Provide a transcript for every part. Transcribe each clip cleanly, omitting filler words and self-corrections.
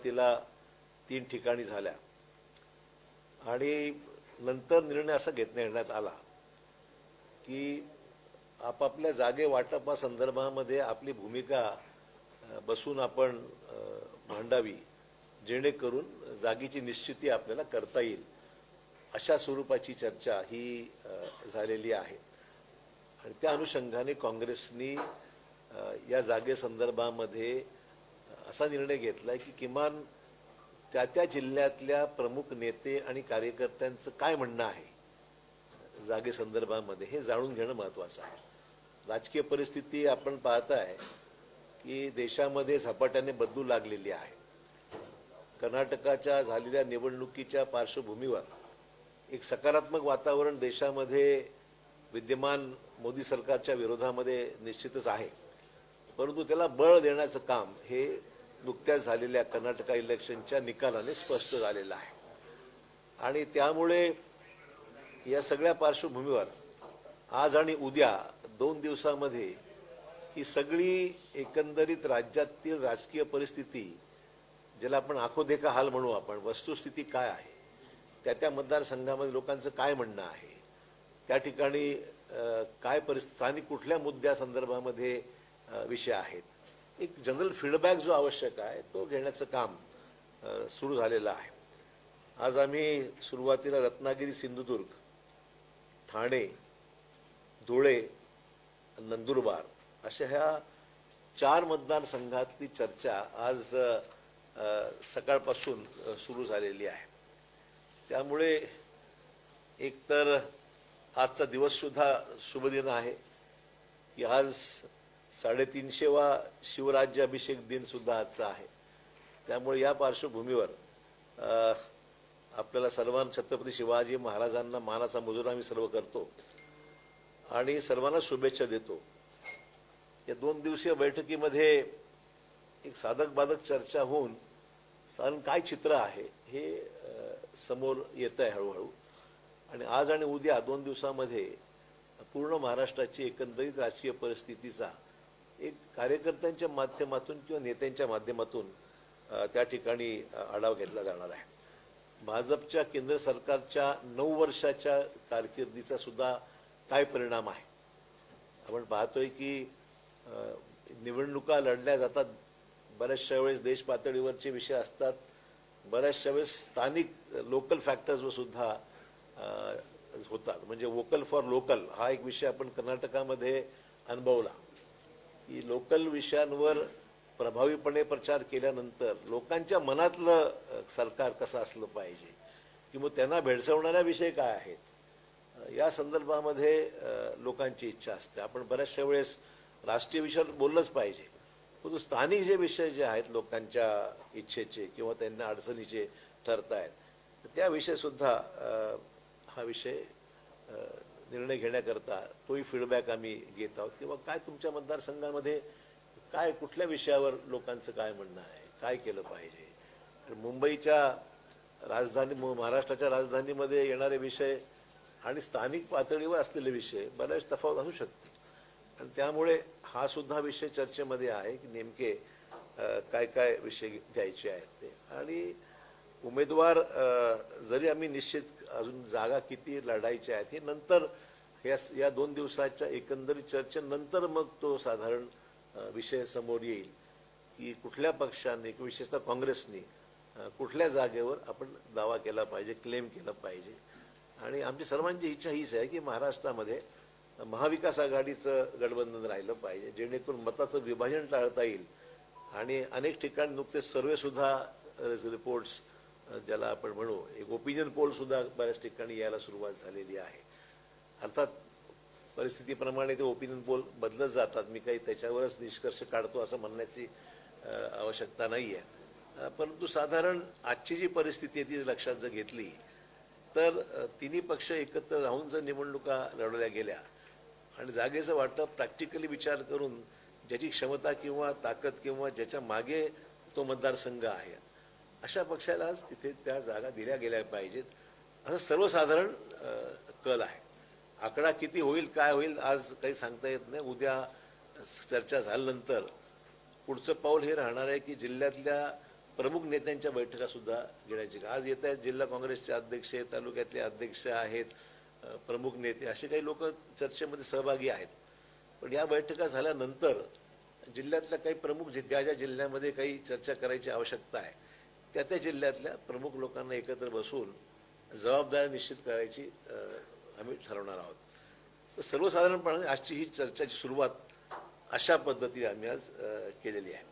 सुरुवातीला 3 ठिकाणी झाल्या आणि नंतर निर्णय असा घेण्यात आला की आपापल्या जागे वाटपासंदर्भामध्ये आपली भूमिका बसून आपण मांडावी, जेणेकरून जागेची निश्चिती आपल्याला करता येईल, अशा स्वरूपाची चर्चा ही झालेली आहे। आणि त्या अनुषंगाने काँग्रेसनी या जागेसंदर्भामध्ये असा निर्णय घेतला की किमान त्या जिल्ह्यातल्या प्रमुख नेते आणि कार्यकर्त्यांचं काय म्हणणं आहे जागेसंदर्भामध्ये हे जाणून घेणं महत्त्वाचं आहे। राजकीय परिस्थिती आपण पाहताय की देशामध्ये झपाट्याने बदलू लागलेली आहे। कर्नाटकाच्या झालेल्या निवडणुकीच्या पार्श्वभूमीवर एक सकारात्मक वातावरण देशामध्ये विद्यमान मोदी सरकारच्या विरोधामध्ये निश्चितच आहे, परंतु त्याला बळ देण्याचं काम हे नुकत्याच झालेल्या कर्नाटक इलेक्शनच्या निकालाने स्पष्ट झालेलं आहे। आणि त्यामुळे या सगळ्या पार्श्वभूमीवर आज आणि उद्या 2 दिवसामध्ये ही सगळी एकंदरीत राज्यातील राजकीय परिस्थिती, ज्याला आपण आखो देखा हाल म्हणू, आपण वस्तुस्थिती काय आहे, त्या मतदारसंघामध्ये लोकांचं काय म्हणणं आहे, त्या ठिकाणी काय स्थानिक कुठल्या मुद्द्यासंदर्भामध्ये विषय आहेत, एक जनरल फीडबॅक जो आवश्यक आहे तो घेण्याचं काम सुरू झालेलं आहे। आज आम्ही सुरुवातीला रत्नागिरी, सिंधुदुर्ग, ठाणे, धुळे, नंदुरबार अशा ह्या 4 मतदारसंघातली चर्चा आज सकाळपासून सुरू झालेली आहे। त्यामुळे एकतर आजचा दिवससुद्धा शुभदिन आहे की आज 350वा शिवराज्याभिषेक दिन सुद्धा आजचा आहे। त्यामुळे या पार्श्वभूमीवर आपल्याला सर्वांना छत्रपती शिवाजी महाराजांना मानाचा मुजरा आम्ही सर्व करतो आणि सर्वांना शुभेच्छा देतो। या 2 दिवसीय बैठकीमध्ये एक साधक बाधक चर्चा होऊन साधारण काय चित्र आहे हे समोर येत आहे हळूहळू। आणि आज आणि उद्या 2 दिवसामध्ये पूर्ण महाराष्ट्राची एकंदरीत राजकीय परिस्थितीचा एक कार्यकर्त्यांच्या माध्यमातून किंवा नेत्यांच्या माध्यमातून त्या ठिकाणी आढावा घेतला जाणार आहे। भाजपच्या केंद्र सरकारच्या 9 वर्षाच्या कारकिर्दीचा सुद्धा काय परिणाम आहे आपण पाहतोय की निवडणुका लढल्या जातात, बऱ्याचशा वेळेस देश पातळीवरचे विषय असतात, बऱ्याचशा वेळेस स्थानिक लोकल फॅक्टर्सवर सुद्धा होतात। म्हणजे वोकल फॉर लोकल हा एक विषय आपण कर्नाटकामध्ये अनुभवला की लोकल विषयांवर प्रभावीपणे प्रचार केल्यानंतर लोकांच्या मनातलं सरकार कसं असलं पाहिजे किंवा त्यांना भेडसावणाऱ्या विषय काय आहेत या संदर्भामध्ये लोकांची इच्छा असते। आपण बऱ्याचशा वेळेस राष्ट्रीय विषयावर बोललंच पाहिजे, परंतु स्थानिक जे विषय जे आहेत लोकांच्या इच्छेचे किंवा त्यांना अडचणीचे ठरत आहेत त्या विषयसुद्धा हा विषय निर्णय घेण्याकरता तोही फीडबॅक आम्ही घेत आहोत किंवा काय तुमच्या मतदारसंघामध्ये काय कुठल्या विषयावर लोकांचं काय म्हणणं आहे, काय केलं पाहिजे। मुंबईच्या राजधानी महाराष्ट्राच्या राजधानीमध्ये येणारे विषय आणि स्थानिक पातळीवर असलेले विषय बऱ्याच तफावत असू शकते आणि त्यामुळे हा सुद्धा विषय चर्चेमध्ये आहे की नेमके काय काय विषय घ्यायचे आहेत ते। आणि उमेदवार जरी आम्ही निश्चित अजून जागा किती लढायच्या आहेत हे नंतर या 2 दिवसाच्या एकंदरीत चर्चेनंतर मग तो साधारण विषय समोर येईल की कुठल्या पक्षाने विशेषतः काँग्रेसने कुठल्या जागेवर आपण दावा केला पाहिजे, क्लेम केलं पाहिजे। आणि आमची सर्वांची इच्छा हीच आहे की महाराष्ट्रामध्ये महाविकास आघाडीचं गठबंधन राहिलं पाहिजे, जेणेकरून मताचं विभाजन टाळता येईल। आणि अनेक ठिकाणी नुकतेच सर्वेसुद्धा रिपोर्ट्स ज्याला आपण म्हणू एक ओपिनियन पोलसुद्धा बऱ्याच ठिकाणी यायला सुरुवात झालेली आहे। अर्थात परिस्थितीप्रमाणे ते ओपिनियन पोल बदलत जातात, मी काही त्याच्यावरच निष्कर्ष काढतो असं म्हणण्याची आवश्यकता नाही आहे। परंतु साधारण आजची जी परिस्थिती आहे ती लक्षात जर घेतली तर तिन्ही पक्ष एकत्र राहून जर निवडणुका लढवल्या गेल्या आणि जागेचं वाटप प्रॅक्टिकली विचार करून ज्याची क्षमता किंवा ताकद किंवा ज्याच्या मागे तो मतदारसंघ आहे अशा पक्षालाच तिथे त्या जागा दिल्या गेल्या पाहिजेत असं सर्वसाधारण कल आहे। आकडा किती होईल काय होईल आज काही सांगता येत नाही। उद्या चर्चा झाल्यानंतर पुढचं पाऊल हे राहणार आहे की जिल्ह्यातल्या प्रमुख नेत्यांच्या बैठका सुद्धा घेण्याची. आज येत आहेत जिल्हा काँग्रेसचे अध्यक्ष, तालुक्यातले अध्यक्ष आहेत, प्रमुख नेते, असे काही लोक चर्चेमध्ये सहभागी आहेत. पण या बैठका झाल्यानंतर जिल्ह्यातल्या काही प्रमुख ज्या ज्या जिल्ह्यामध्ये काही चर्चा करायची आवश्यकता आहे त्या त्या जिल्ह्यातल्या प्रमुख लोकांना एकत्र बसून जबाबदारी निश्चित करायची आम्ही ठरवणार आहोत. तर सर्वसाधारणपणे आजची ही चर्चाची सुरुवात अशा पद्धतीने आम्ही आज केलेली आहे.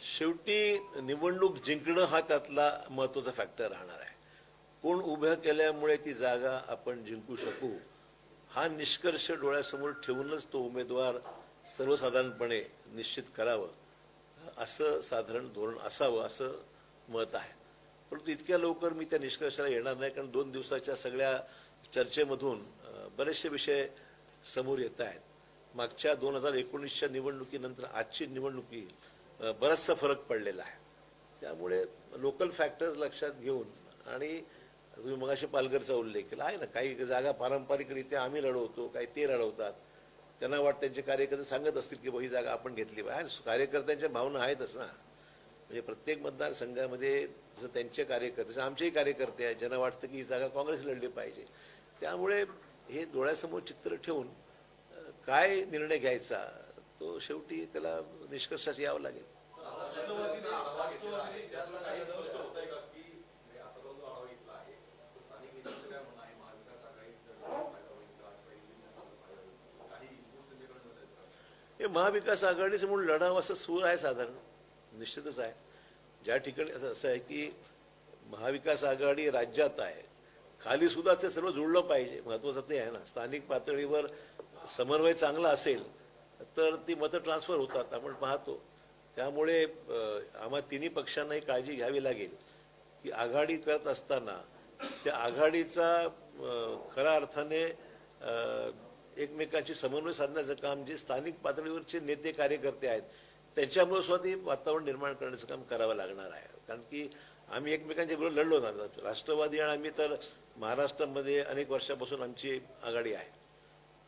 शेवटी निवडणूक जिंकणं हा त्यातला महत्त्वाचा फॅक्टर राहणार आहे. कोण उभ्या केल्यामुळे ती जागा आपण जिंकू शकू हा निष्कर्ष डोळ्यासमोर ठेवूनच तो उमेदवार सर्वसाधारणपणे निश्चित करावं असं साधारण धोरण असावं असं मत आहे. परंतु इतक्या लवकर मी त्या निष्कर्षाला येणार नाही, कारण 2 दिवसाच्या सगळ्या चर्चेमधून बरेचसे विषय समोर येत आहेत. मागच्या 2019च्या निवडणुकीनंतर आजची निवडणुकी बराचसा फरक पडलेला आहे. त्यामुळे लोकल फॅक्टर्स लक्षात घेऊन, आणि तुम्ही मगाशी पालघरचा उल्लेख केला आहे ना, काही जागा पारंपरिकरित्या आम्ही लढवतो, काही ते लढवतात. त्यांना वाटतं त्यांचे कार्यकर्ते सांगत असतील की ही जागा आपण घेतली पाहिजे. कार्यकर्त्यांच्या भावना आहेतच ना. म्हणजे प्रत्येक मतदारसंघामध्ये जसं त्यांचे कार्यकर्ते तसं आमचेही कार्यकर्ते आहेत ज्यांना वाटतं की ही जागा काँग्रेस लढली पाहिजे. त्यामुळे हे डोळ्यासमोर चित्र ठेवून काय निर्णय घ्यायचा तो शेवटी त्याला निष्कर्षास यावं लागेल. हे महाविकास आघाडीसमोर लढावं असं सूर आहे साधारण, निश्चितच आहे. ज्या ठिकाणी असं आहे की महाविकास आघाडी राज्यात आहे, खाली सुद्धा ते सर्व जुळलं पाहिजे. महत्त्वाचं ते आहे ना. स्थानिक पातळीवर समन्वय चांगला असेल तर ती मतं ट्रान्सफर होतात, आपण पाहतो. त्यामुळे आम्हा तिन्ही पक्षांनाही काळजी घ्यावी लागेल की आघाडी करत असताना त्या आघाडीचा खऱ्या अर्थाने एकमेकांची समन्वय साधण्याचं काम जे स्थानिक पातळीवरचे नेते कार्यकर्ते आहेत त्यांच्यामुळे सुद्धा ते वातावरण निर्माण करण्याचं काम करावं लागणार आहे. कारण की आम्ही एकमेकांच्या विरोधात लढलो ना. राष्ट्रवादी आणि आम्ही तर महाराष्ट्रामध्ये अनेक वर्षापासून आमची आघाडी आहे,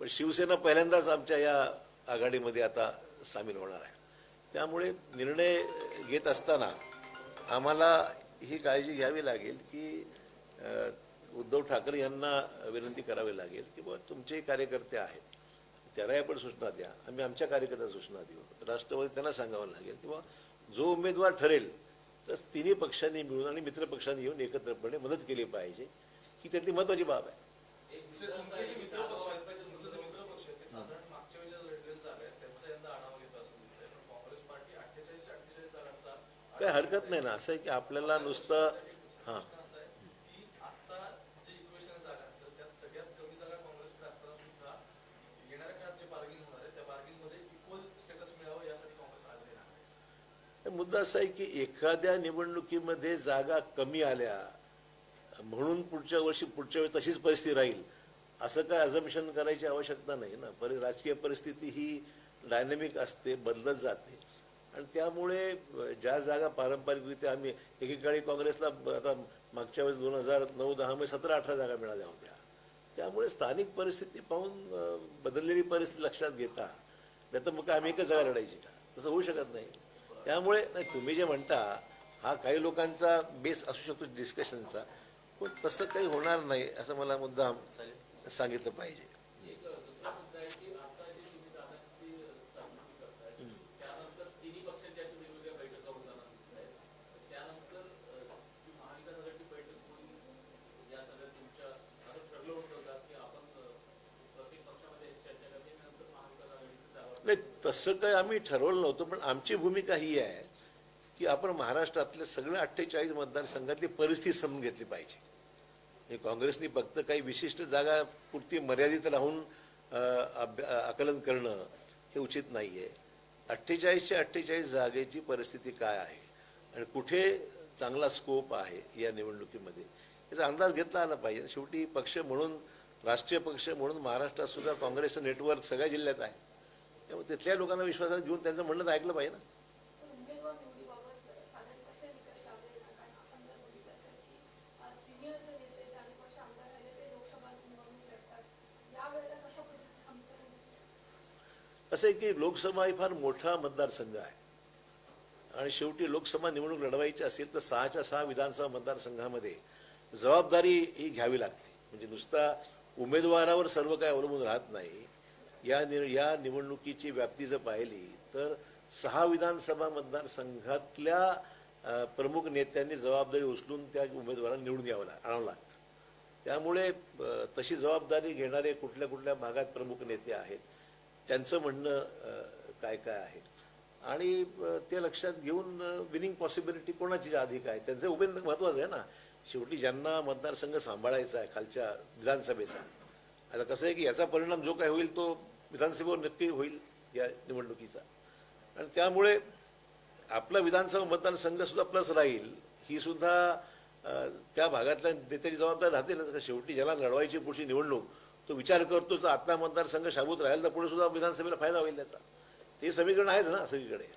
पण शिवसेना पहिल्यांदाच आमच्या या आघाडीमध्ये आता सामील होणार आहे. त्यामुळे निर्णय घेत असताना आम्हाला ही काळजी घ्यावी लागेल की उद्धव ठाकरे यांना विनंती करावी लागेल की बाबा तुमचेही कार्यकर्ते आहेत, त्यांनाही आपण सूचना द्या, आम्ही आमच्या कार्यकर्त्यांना सूचना देऊ. राष्ट्रवादी त्यांना सांगावं लागेल किंवा जो उमेदवार ठरेल तर तिन्ही पक्षांनी मिळून आणि मित्र पक्षांनी येऊन एकत्रपणे मदत केली पाहिजे ही त्यातली महत्त्वाची बाब आहे. काही हरकत नाही ना. असं आहे की आपल्याला नुसतं हां मुद्दा असा आहे की एखाद्या निवडणुकीमध्ये जागा कमी आल्या म्हणून पुढच्या वेळी तशीच परिस्थिती राहील असं काय अझम्पशन करायची आवश्यकता नाही ना. राजकीय परिस्थिती ही डायनॅमिक असते, बदलत जाते. आणि त्यामुळे ज्या जागा पारंपरिकरित्या आम्ही एकेकाळी काँग्रेसला आता मागच्या वेळेस 2009-10 मध्ये 17-18 जागा मिळाल्या होत्या. त्यामुळे स्थानिक परिस्थिती पाहून बदललेली परिस्थिती लक्षात घेता, नाही तर मग आम्ही एकच जागा लढायची का? तसं होऊ शकत नाही. त्यामुळे तुम्ही जे म्हणता हा काही लोकांचा बेस असू शकतो डिस्कशनचा, पण तसं काही होणार नाही असं मला मुद्दाम सांगितलं पाहिजे. नाही तसं काय आम्ही ठरवलं नव्हतं, पण आमची भूमिका ही आहे की आपण महाराष्ट्रातल्या सगळ्या 48 मतदारसंघातली परिस्थिती समजून घेतली पाहिजे. हे काँग्रेसने फक्त काही विशिष्ट जागा पुरती मर्यादित राहून आकलन करणं हे उचित नाही आहे. 48च्या 48 जागेची परिस्थिती काय आहे आणि कुठे चांगला स्कोप आहे या निवडणुकीमध्ये याचा अंदाज घेतला आला पाहिजे. शेवटी पक्ष म्हणून, राष्ट्रीय पक्ष म्हणून महाराष्ट्रात सुद्धा काँग्रेसचं नेटवर्क सगळ्या जिल्ह्यात आहे. त्यामुळे तिथल्या लोकांना विश्वासात घेऊन त्यांचं म्हणणं तर ऐकलं पाहिजे ना. असं आहे की लोकसभा ही फार मोठा मतदारसंघ आहे आणि शेवटी लोकसभा निवडणूक लढवायची असेल तर 6च्या 6 विधानसभा मतदारसंघामध्ये जबाबदारी ही घ्यावी लागते. म्हणजे नुसता उमेदवारावर सर्व काही अवलंबून राहत नाही. या निवडणुकीची व्याप्ती जर पाहिली तर 6 विधानसभा मतदारसंघातल्या प्रमुख नेत्यांनी जबाबदारी उचलून त्या उमेदवारांना निवडून आणावं लागतं. त्यामुळे तशी जबाबदारी घेणारे कुठल्या कुठल्या भागात प्रमुख नेते आहेत, त्यांचं म्हणणं काय काय आहे आणि ते लक्षात घेऊन विनिंग पॉसिबिलिटी कोणाची अधिक आहे त्यांचं उमेदवार महत्त्वाचं आहे ना. शेवटी ज्यांना मतदारसंघ सांभाळायचा आहे खालच्या विधानसभेचा, आता कसं आहे की याचा परिणाम जो काय होईल तो विधानसभेवर नक्की होईल या निवडणुकीचा आणि त्यामुळे आपला विधानसभा मतदारसंघ सुद्धा प्लस राहील ही सुद्धा त्या भागातल्या नेत्याची जबाबदारी राहतील. शेवटी ज्याला लढवायची पुढची निवडणूक तो विचार करतोच आपला मतदारसंघ शाबूत राहील तर पुढे सुद्धा विधानसभेला फायदा होईल त्याचा. ते समीकरण आहेच ना सगळीकडे.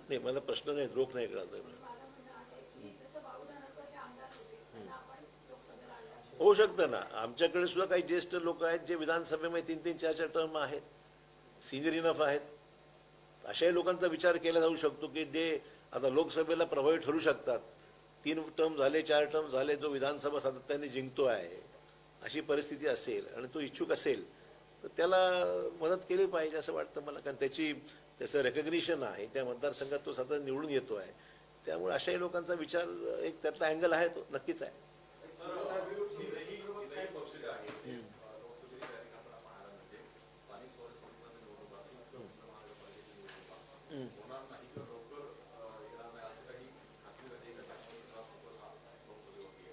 नाही, मला प्रश्न नाही, रोख नाही कळत. होऊ शकतं ना. आमच्याकडे सुद्धा काही ज्येष्ठ लोक आहेत जे विधानसभेमध्ये 3-3, 4-4 टर्म आहेत, सिनियर इनफ आहेत. अशाही लोकांचा विचार केला जाऊ शकतो की जे आता लोकसभेला प्रभावी ठरू शकतात. 3 टर्म झाले, 4 टर्म झाले, जो विधानसभा सातत्याने जिंकतो आहे अशी परिस्थिती असेल आणि तो इच्छुक असेल तर त्याला मदत केली पाहिजे असं वाटतं मला. कारण त्याचं रेकग्निशन आहे, त्या मतदारसंघात तो सतत निवडून येतो आहे. त्यामुळे अशाही लोकांचा विचार एक त्यातला अँगल आहे, तो नक्कीच आहे.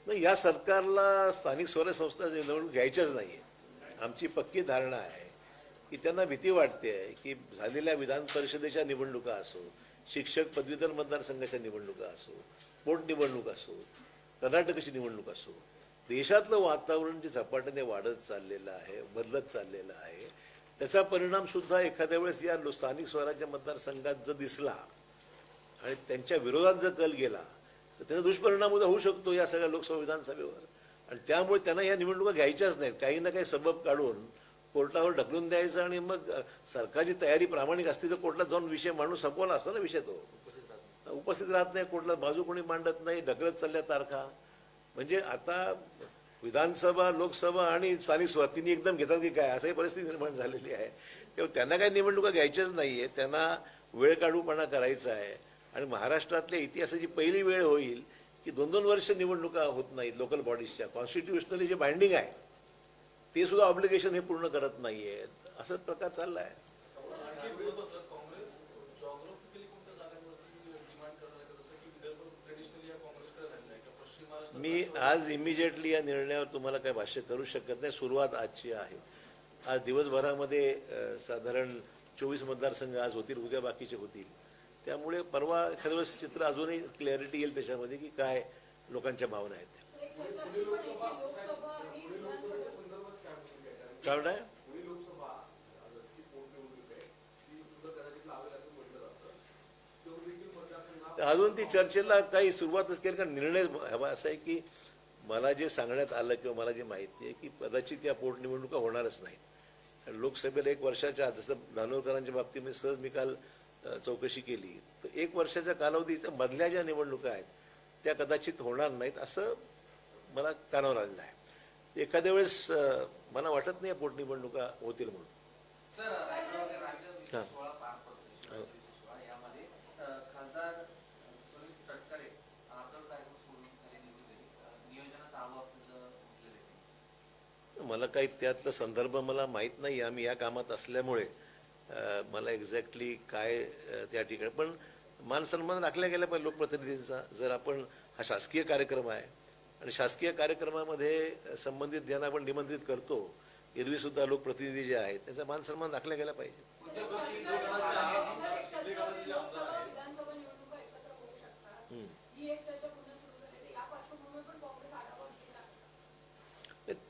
नाही, या सरकारला स्थानिक स्वराज्य संस्था निवडणूक घ्यायच्याच नाही. आमची पक्की धारणा आहे की त्यांना भीती वाटते की झालेल्या विधान परिषदेच्या निवडणुका असो, शिक्षक पदवीधर मतदारसंघाच्या निवडणुका असो, पोटनिवडणूक असो, कर्नाटकाची निवडणूक असो, देशातलं वातावरण जे झपाट्याने वाढत चाललेलं आहे, बदलत चाललेलं आहे, त्याचा परिणाम सुद्धा एखाद्या वेळेस या स्थानिक स्वराज्य मतदारसंघात जर दिसला आणि त्यांच्या विरोधात जर कल गेला तर त्याचा दुष्परिणाम उद्या होऊ शकतो या सगळ्या लोकसभा विधानसभेवर. आणि त्यामुळे त्यांना या निवडणुका घ्यायच्याच नाहीत. काही ना काही सबब काढून कोर्टावर ढकलून द्यायचं आणि मग सरकारची तयारी प्रामाणिक असती तर कोर्टात जाऊन विषय मांडून संपवला असता ना विषय. तो उपस्थित राहत नाही, कोर्टात बाजू कोणी मांडत नाही, ढकलत चालल्या तारखा. म्हणजे आता विधानसभा, लोकसभा आणि स्थानिक स्वराज्य तिन्ही एकदम घेतात की काय असंही परिस्थिती निर्माण झालेली आहे. तेव्हा त्यांना काही निवडणुका घ्यायच्याच नाहीये, त्यांना वेळ काढूपणा करायचा आहे. आणि महाराष्ट्रातल्या इतिहासाची पहिली वेळ होईल की 2-2 वर्ष निवडणुका होत नाहीत लोकल बॉडीजच्या. कॉन्स्टिट्युशनली जे बाइंडिंग आहे ते सुद्धा ऑब्लिगेशन हे पूर्ण करत नाहीये. असं प्रकार चालला आहे. मी आज इमिजिएटली या निर्णयावर तुम्हाला काही भाष्य करू शकत नाही. सुरुवात आजची आहे. आज दिवसभरामध्ये साधारण 24 मतदारसंघ आज होतील, उद्या बाकीचे होतील. त्यामुळे परवा एखाद्या वेळेस चित्र अजूनही क्लॅरिटी येईल त्याच्यामध्ये की काय लोकांच्या भावना आहेत. काय म्हणताय? अजून ती चर्चेला काही सुरुवातच केली. कारण निर्णय हवा असा आहे की मला जे सांगण्यात आलं किंवा मला जे माहिती आहे की कदाचित या पोटनिवडणुका होणारच नाहीत. लोकसभेला 1 वर्षाच्या, जसं धानोरकरांच्या बाबतीमध्ये सहज मी काल चौकशी केली तर 1 वर्षाच्या कालावधीच्या मधल्या ज्या निवडणुका आहेत त्या कदाचित होणार नाहीत असं मला कानावर आलेलं आहे. एखाद्या वेळेस मला वाटत नाही पोटनिवडणुका होतील म्हणून. मला काही त्यातला संदर्भ मला माहीत नाही. आम्ही या कामात असल्यामुळे मला एक्झॅक्टली काय त्या ठिकाणी, पण मान सन्मान राखला गेला पाहिजे लोकप्रतिनिधींचा. जर आपण हा शासकीय कार्यक्रम आहे आणि शासकीय कार्यक्रमामध्ये संबंधित ज्यांना आपण निमंत्रित करतो, एरवी सुद्धा लोकप्रतिनिधी जे आहेत त्याचा मान सन्मान राखला गेला पाहिजे.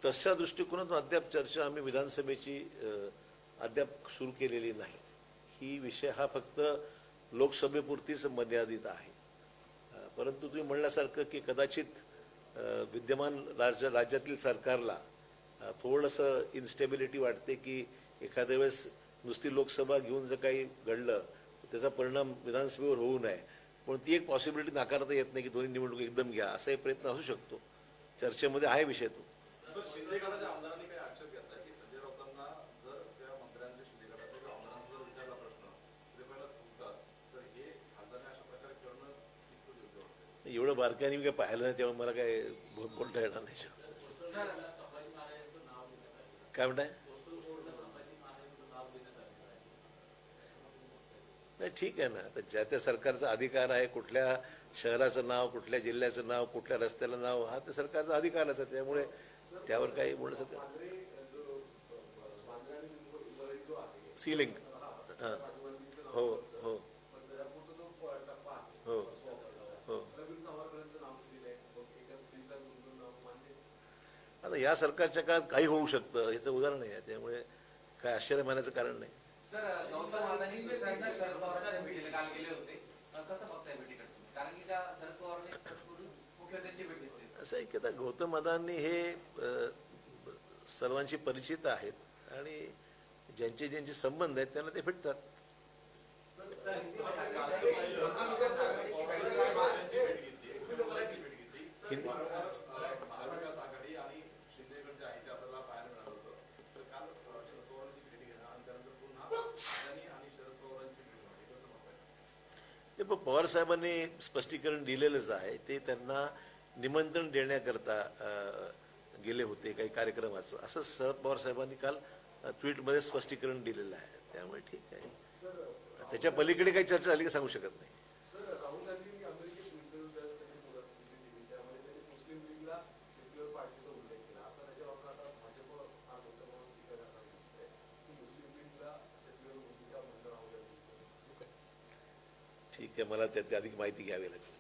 तशा दृष्टिकोनातून अद्याप चर्चा आम्ही विधानसभेची अद्याप सुरू केलेली नाही. ही विषय हा फक्त लोकसभेपुरतीच मर्यादित आहे. परंतु तुम्ही म्हणल्यासारखं की कदाचित विद्यमान राज्यातील सरकारला थोडंसं इन्स्टेबिलिटी वाटते की एखाद्या वेळेस नुसती लोकसभा घेऊन जर काही घडलं तर त्याचा परिणाम विधानसभेवर होऊ नये. पण ती एक पॉसिबिलिटी नाकारता येत नाही की दोन्ही निवडणूक एकदम घ्या, असा एक प्रयत्न असू शकतो. चर्चेमध्ये आहे विषय तो. शिंदे गटाच्या आमदारांनी काही आक्षेप घेतला की संजय राऊतांना जर त्या मंत्र्यांच्या शिंदे गटाच्या आमदारांना जर विचारला प्रश्न ते पहिला चुकतात, तर हे खासदारांनी अशा प्रकारे करणं कितपत योग्य वाटतं? एवढं बारकाईने मी काही पाहिलं नाही, तेव्हा मला काय बोलता येणार नाही. काय म्हणताय? नाही, ठीक आहे ना. तर ज्या त्या सरकारचा अधिकार आहे, कुठल्या शहराचं नाव, कुठल्या जिल्ह्याचं नाव, कुठल्या रस्त्याला नाव, हा त्या सरकारचा अधिकारच आहे. त्यामुळे त्यावर काही बोलण्यासारखं सीलिंग. हां, हो हो हो हो. आता या सरकारच्या काळात काही होऊ शकतं याचं उदाहरण आहे. त्यामुळे काय आश्चर्य मानायचं कारण नाही. सर, गौतम अदानी दुसऱ्यांदा शरद पवारांच्या भेटीला काल गेले होते. कसं बघताय भेटीकडे? कारण की त्या शरद पवारांनी मुख्यमंत्र्यांची भेट घेतली. असं आहे की आता गौतम अदानी हे सर्वांशी परिचित आहेत आणि ज्यांचे ज्यांचे संबंध आहेत त्यांना ते भेटतात. पवार साहेबांनी स्पष्टीकरण दिलेलंच आहे. ते त्यांना निमंत्रण देण्याकरता गेले होते काही कार्यक्रमाचं, असं शरद पवार साहेबांनी काल ट्विटमध्ये स्पष्टीकरण दिलेलं आहे. त्यामुळे ठीक आहे. त्याच्या पलीकडे काही चर्चा झाली का सांगू शकत नाही. ठीक आहे, मला त्यात अधिक माहिती घ्यावी लागेल.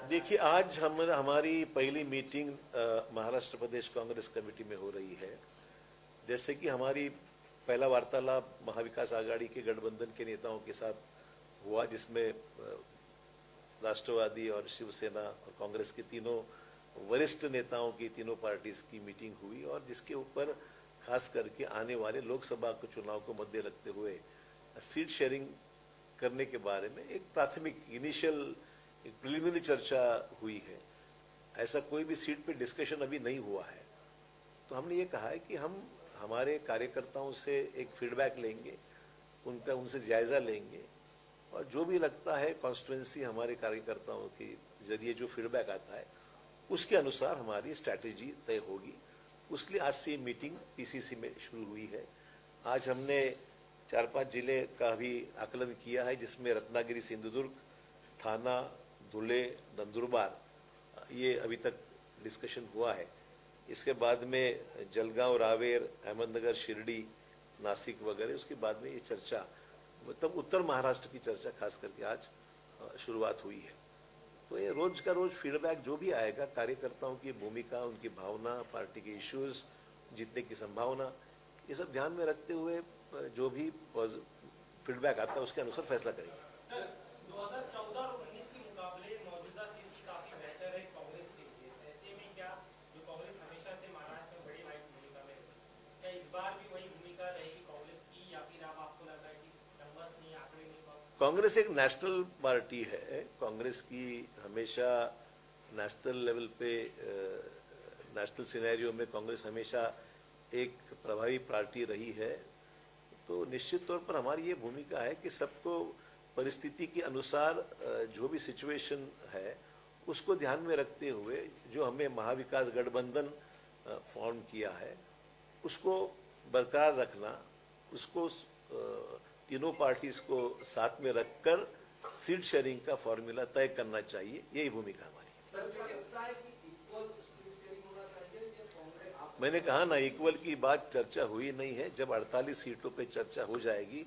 देखिए, आज हमारी पहली मीटिंग महाराष्ट्र प्रदेश कांग्रेस कमेटी में हो रही है. जैसे कि हमारी पहला वार्तालाप महाविकास आघाड़ी के गठबंधन के नेताओं के साथ हुआ, जिसमें राष्ट्रवादी और शिवसेना और कांग्रेस के तीनों वरिष्ठ नेताओं की, तीनों पार्टीज की मीटिंग हुई और जिसके ऊपर खास करके आने वाले लोकसभा के चुनाव को मद्दे रखते हुए सीट शेयरिंग करने के बारे में एक प्राथमिक इनिशियल एक प्रिलिमिनरी चर्चा हुई है. ऐसा कोई भी सीट पे डिस्कशन अभी नहीं हुआ है. तो हमने ये कहा है कि हम हमारे कार्यकर्ताओं से एक फीडबैक लेंगे, उनसे जायज़ा लेंगे और जो भी लगता है कॉन्स्टिट्यूंसी हमारे कार्यकर्ताओं के जरिए जो फीडबैक आता है उसके अनुसार हमारी स्ट्रैटेजी तय होगी. उसलिए आज से मीटिंग पीसीसी में शुरू हुई है. आज हमने 4-5 जिले का भी आकलन किया है, जिसमें रत्नागिरी, सिंधुदुर्ग, थाना, धुले, नंदुरबार, ये अभी तक डिस्कशन हुआ है. इसके बाद में जलगांव, रावेर, अहमदनगर, शिरडी, नासिक वगैरह, उसके बाद में ये चर्चा, मतलब उत्तर महाराष्ट्र की चर्चा खास करके आज शुरुआत हुई है. तो ये रोज का रोज फीडबैक जो भी आएगा, कार्यकर्ताओं की भूमिका, उनकी भावना, पार्टी के इश्यूज, जीतने की संभावना, ये सब ध्यान में रखते हुए जो भी फीडबैक आता है उसके अनुसार फैसला करेंगे. 2014 और 19 के मुकाबले मौजूदा स्थिति काफी बेहतर है कांग्रेस के लिए. ऐसे में क्या जो कांग्रेस हमेशा से महाराष्ट्र में बड़ी लाइट भूमिका में रही, क्या इस बार भी वही भूमिका रहेगी कांग्रेस की, या फिर अब आपको लग रहा है कि नंबर्स नहीं, आंकड़े नहीं? कांग्रेस एक नेशनल पार्टी है. कांग्रेस की हमेशा नेशनल लेवल पे, नेशनल सिनेरियो में कांग्रेस हमेशा एक प्रभावी पार्टी रही है. तो निश्चित तौर पर हमारी ये भूमिका है कि सबको परिस्थिति के अनुसार जो भी सिचुएशन है उसको ध्यान में रखते हुए जो हमें महाविकास गठबंधन फॉर्म किया है उसको बरकरार रखना, उसको तीनों पार्टीज को साथ में रखकर सीट शेयरिंग का फॉर्मूला तय करना चाहिए, यही भूमिका हमारी। सर, क्या लगता है कि इक्वल सीट शेयरिंग होना चाहिए या कांग्रेस आप मैंने कहा ना, इक्वल की बात चर्चा हुई नहीं है। जब 48 सीटों पे चर्चा हो जाएगी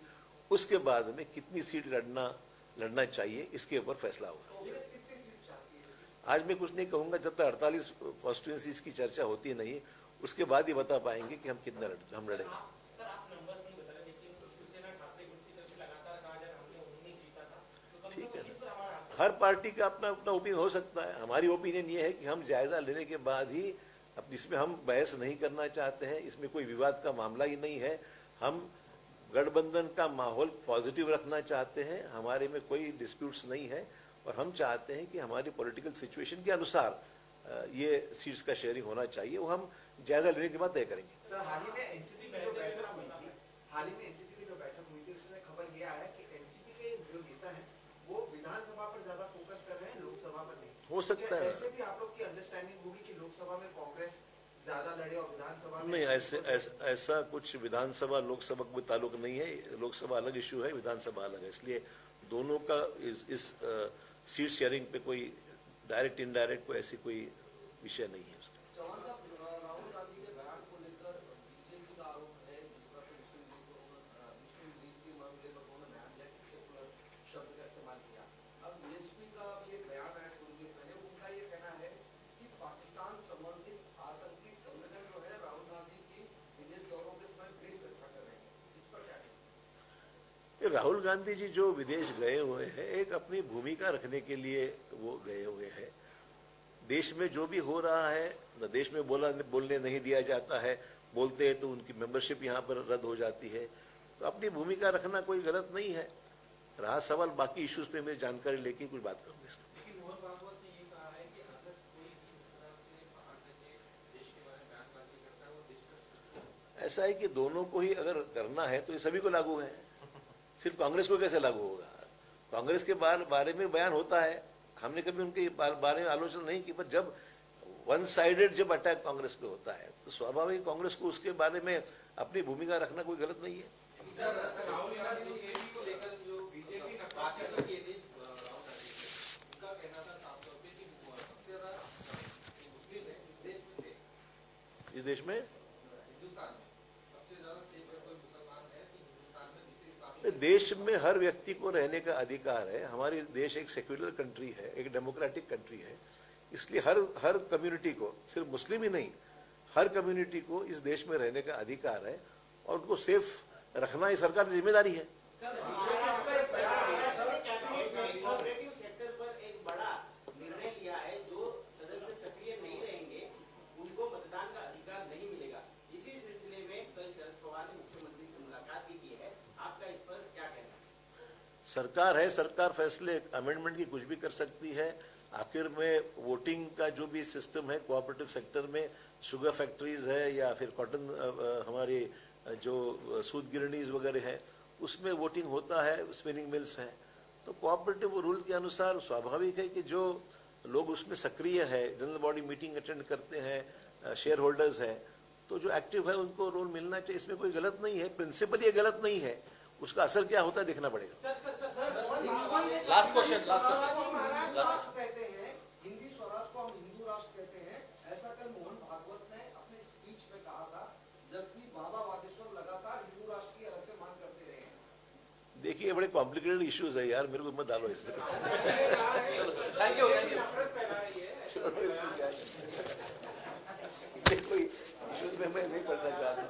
उसके बाद में कितनी सीट लड़ना चाहिए इसके ऊपर फैसला होगा। कांग्रेस कितनी सीट चाहती है? आज मैं कुछ नहीं कहूंगा जब तक 48 कॉन्स्टिट्यूंसीज की चर्चा होती नहीं, उसके बाद ही बता पाएंगे कि हम कितना हम लड़ेंगे। सर, आप नंबर्स नहीं बता रहे, लेकिन शिवसेना ठाकरे ग्रुप की तरफ से लगातार कहा जा रहा है हमने 19 जीता था, तो कम से ठीक कम है, इस पर हमारा हर पार्टी का अपना अपना ओपिनियन हो सकता है। हमारी ओपिनियन ये है कि हम जायजा लेने के बाद ही, अब इसमें हम बहस नहीं करना चाहते हैं, इसमें कोई विवाद का मामला ही नहीं है। हम गठबंधन का माहौल पॉजिटिव रखना चाहते हैं, हमारे में कोई डिस्प्यूट्स नहीं है और हम चाहते हैं कि हमारी पॉलिटिकल सिचुएशन के अनुसार ये सीट्स का शेयरिंग होना चाहिए, वो हम जायजा लेने के बाद तय करेंगे। सर, हाल ही में एनसीपी की जो बैठक हुई थी, उसमें खबर ये आया कि एनसीपी के जो नेता हैं वो विधानसभा पर ज्यादा फोकस कर रहे हैं, लोकसभा पर नहीं। हो सकता क्या है, ऐसे भी आप लोग की अंडरस्टैंडिंग होगी कि लोकसभा में कांग्रेस ज्यादा लड़े और विधानसभा में नहीं, ऐसा कुछ विधानसभा लोकसभा का कोई ताल्लुक नहीं है। लोकसभा अलग इशू है, विधानसभा अलग है, इसलिए दोनों का इस सीट शेयरिंग पे कोई डायरेक्ट इनडायरेक्ट कोई ऐसी कोई विषय नहीं है। चौहान साहब, राहुल गांधी के बयान को लेकर बीजेपी का आरोप है, जिस पर मुस्लिम लीग के मामले पर उन्होंने बयान दिया कि सेकुलर शब्द का इस्तेमाल किया। अब बीएसपी का भी एक बयान आया थोड़ी देर पहले, उनका ये कहना है कि पाकिस्तान समर्थित आतंकी संगठन जो है राहुल गांधी की विदेश दौरों के समय भीड़ इकट्ठा कर रहे हैं, इस पर क्या कहेंगे? राहुल गांधी जी जो विदेश गए हुए हैं एक अपनी भूमिका रखने के लिए वो गए हुए हैं। देश में जो भी हो रहा है, न देश में बोलने नहीं दिया जाता है, बोलते हैं तो उनकी मेंबरशिप यहाँ पर रद्द हो जाती है, तो अपनी भूमिका रखना कोई गलत नहीं है। रहा सवाल बाकी इश्यूज पे मेरी जानकारी लेके कुछ बात करूंगा इसका। लेकिन मोहन भागवत ने ये कहा है कि अगर कोई भी इस तरह से बाहर जाके देश के बारे में बयानबाजी करता है वो देश का ऐसा है कि दोनों को ही अगर करना है तो ये सभी को लागू है, सिर्फ कांग्रेस को कैसे लागू होगा? कांग्रेस के बारे में बयान होता है, हमने कभी उनके बारे में आलोचना नहीं की, पर जब वन साइडेड जब अटैक कांग्रेस पे होता है तो स्वाभाविक कांग्रेस को उसके बारे में अपनी भूमिका रखना कोई गलत नहीं है। राहुल गांधी को लेकर जो बीजेपी ने बातें तो की थी, राहुल गांधी उनका कहना था साफ तौर पे कि सबसे ज्यादा मुस्लिम है इस देश में थे, इस देश में हिंदुस्तान में सबसे ज्यादा सेफ है कोई मुसलमान है कि हिंदुस्तान में दूसरे इस्लामी देश में हर व्यक्ति को रहने का अधिकार है। हमारी देश एक सेक्युलर कंट्री है, एक डेमोक्रेटिक कंट्री है, इसलिए हर कम्युनिटी को, सिर्फ मुस्लिम ही नहीं, हर कम्युनिटी को इस देश में रहने का अधिकार है और उनको सेफ रखना ही सरकार की जिम्मेदारी है। कोऑपरेटिव सेक्टर पर एक बड़ा निर्णय लिया है, जो सदस्य सक्रिय नहीं रहेंगे उनको मतदान का अधिकार नहीं मिलेगा। इसी सिलसिले में कल शरद पवार ने मुख्यमंत्री से मुलाकात भी की है, आपका इस पर क्या कहना है? सरकार है, सरकार फैसले अमेंडमेंट की कुछ भी कर सकती है। आखिर में वोटिंग का जो भी सिस्टम है कोऑपरेटिव सेक्टर में, शुगर फैक्ट्रीज है या फिर कॉटन हमारी जो सूत गिरणीज वगैरह है उसमें वोटिंग होता है, स्पिनिंग मिल्स हैं, तो कोऑपरेटिव रूल के अनुसार स्वाभाविक है कि जो लोग उसमें सक्रिय है, जनरल बॉडी मीटिंग अटेंड करते हैं, शेयर होल्डर्स हैं, तो जो एक्टिव है उनको रोल मिलना चाहिए, इसमें कोई गलत नहीं है। प्रिंसिपल ये गलत नहीं है, उसका असर क्या होता है देखना पड़ेगा। लास्ट क्वेश्चन कहते हैं हिंदी स्वराज को हम हिंदू राष्ट्र कहते हैं, ऐसा कल मोहन भागवत ने अपने स्पीच में कहा था, जबकि बाबा बागेश्वर लगातार हिंदू राष्ट्र की अलग से मांग करते रहे हैं। देखिए बड़े कॉम्प्लिकेटेड इश्यूज है यार, मेरे को मत डालो इसमें। थैंक यू कोई इश्यूज में मैं नहीं पढ़ना चाहता।